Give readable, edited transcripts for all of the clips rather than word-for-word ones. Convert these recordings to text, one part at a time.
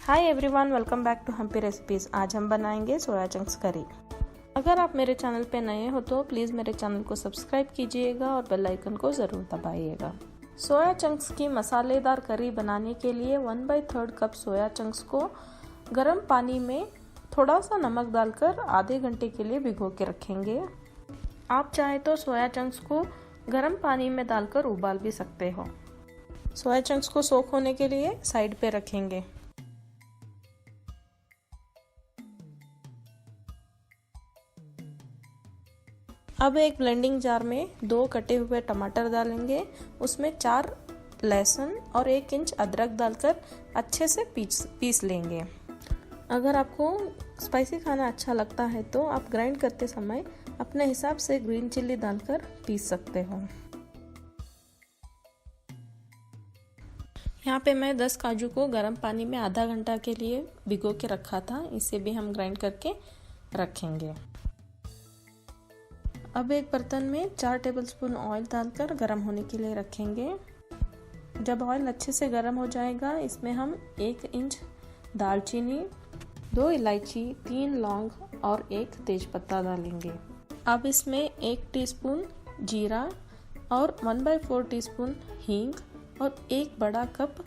Hi everyone, welcome back to Hampi recipes. आज हम बनाएंगे सोया चंक्स करी। अगर आप मेरे चैनल पे नए हो तो प्लीज़ मेरे चैनल को सब्सक्राइब कीजिएगा और बेल आइकन को ज़रूर दबाइएगा। सोया चंक्स की मसालेदार करी बनाने के लिए 1/3 कप सोया चंक्स को गर्म पानी में थोड़ा सा नमक डालकर आधे घंटे के लिए भिगो के रखेंगे। आप चाहे तो सोया चंक्स को गर्म पानी में डालकर उबाल भी सकते हो। सोया चंक्स को सोक होने के लिए साइड पे रखेंगे। अब एक ब्लेंडिंग जार में 2 कटे हुए टमाटर डालेंगे, उसमें 4 लहसुन और 1 इंच अदरक डालकर अच्छे से पीस लेंगे। अगर आपको स्पाइसी खाना अच्छा लगता है तो आप ग्राइंड करते समय अपने हिसाब से ग्रीन चिल्ली डालकर पीस सकते हो। यहाँ पे मैं 10 काजू को गर्म पानी में आधा घंटा के लिए भिगो के रखा था, इसे भी हम ग्राइंड करके रखेंगे। अब एक बर्तन में 4 टेबलस्पून ऑयल डालकर गर्म होने के लिए रखेंगे। जब ऑयल अच्छे से गर्म हो जाएगा, इसमें हम 1 इंच दालचीनी, 2 इलायची, 3 लौंग और 1 तेजपत्ता डालेंगे। अब इसमें 1 टीस्पून जीरा और 1/4 टीस्पून हींग और 1 बड़ा कप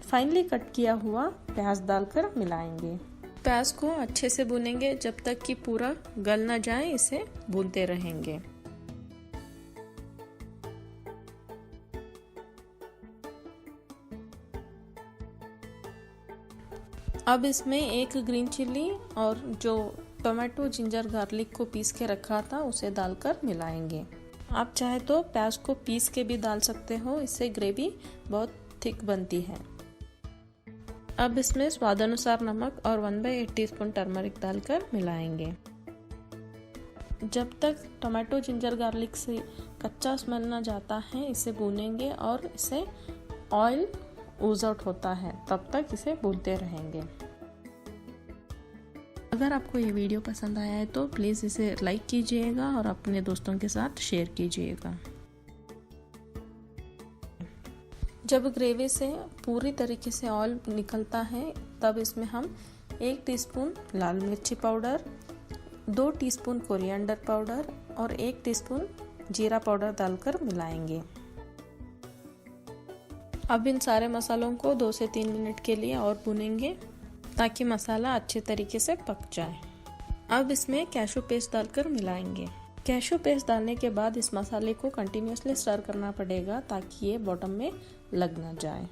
फाइनली कट किया हुआ प्याज डालकर मिलाएंगे। प्याज को अच्छे से भूनेंगे जब तक कि पूरा गल न जाए, इसे भूनते रहेंगे। अब इसमें 1 ग्रीन चिल्ली और जो टोमेटो, जिंजर, गार्लिक को पीस के रखा था उसे डालकर मिलाएंगे। आप चाहे तो प्याज को पीस के भी डाल सकते हो, इससे ग्रेवी बहुत थिक बनती है। अब इसमें स्वादानुसार नमक और 1/8 टीस्पून टर्मरिक डालकर मिलाएंगे। जब तक टमाटो, जिंजर, गार्लिक से कच्चा स्मेल न जाता है, इसे भूनेंगे और इसे ऑयल ooze आउट होता है, तब तक इसे भूनते रहेंगे। अगर आपको ये वीडियो पसंद आया है तो प्लीज़ इसे लाइक कीजिएगा और अपने दोस्तों के साथ शेयर कीजिएगा। जब ग्रेवी से पूरी तरीके से ऑयल निकलता है, तब इसमें हम 1 टीस्पून लाल मिर्ची पाउडर, 2 टीस्पून कोरिएंडर पाउडर और 1 टीस्पून जीरा पाउडर डालकर मिलाएंगे। अब इन सारे मसालों को 2 से 3 मिनट के लिए और भूनेंगे ताकि मसाला अच्छे तरीके से पक जाए। अब इसमें कैशू पेस्ट डालकर मिलाएंगे। कैशू पेस्ट डालने के बाद इस मसाले को कंटिन्यूसली स्टर करना पड़ेगा ताकि ये बॉटम में लग ना जाए।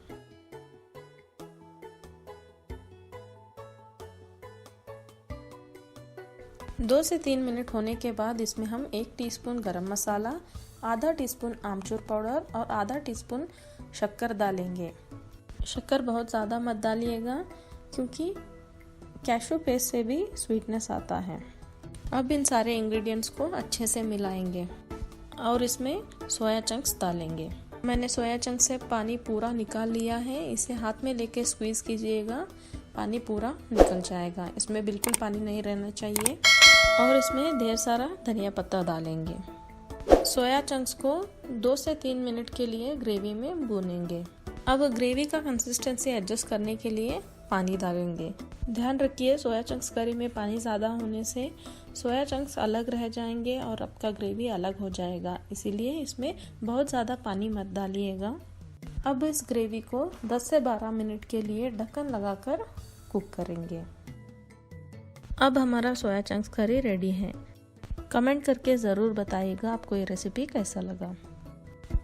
दो से 3 मिनट होने के बाद इसमें हम 1 टीस्पून गरम मसाला, आधा टीस्पून आमचूर पाउडर और आधा टीस्पून शक्कर डालेंगे। शक्कर बहुत ज़्यादा मत डालिएगा क्योंकि कैशू पेस्ट से भी स्वीटनेस आता है। अब इन सारे इंग्रेडिएंट्स को अच्छे से मिलाएंगे और इसमें सोया चंक्स डालेंगे। मैंने सोया चंक से पानी पूरा निकाल लिया है, इसे हाथ में लेके स्क्वीज कीजिएगा, पानी पूरा निकल जाएगा। इसमें बिल्कुल पानी नहीं रहना चाहिए। और इसमें ढेर सारा धनिया पत्ता डालेंगे। सोया चंक्स को 2 से 3 मिनट के लिए ग्रेवी में भूनेंगे। अब ग्रेवी का कंसिस्टेंसी एडजस्ट करने के लिए पानी डालेंगे। ध्यान रखिए, सोया चंक्स करी में पानी ज़्यादा होने से सोया चंक्स अलग रह जाएंगे और आपका ग्रेवी अलग हो जाएगा, इसीलिए इसमें बहुत ज़्यादा पानी मत डालिएगा। अब इस ग्रेवी को 10 से 12 मिनट के लिए ढक्कन लगाकर कुक करेंगे। अब हमारा सोया चंक्स करी रेडी है। कमेंट करके ज़रूर बताइएगा आपको ये रेसिपी कैसा लगा।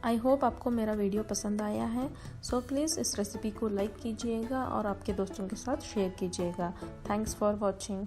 आई होप आपको मेरा वीडियो पसंद आया है, सो प्लीज़ इस रेसिपी को लाइक कीजिएगा और आपके दोस्तों के साथ शेयर कीजिएगा। Thanks for watching.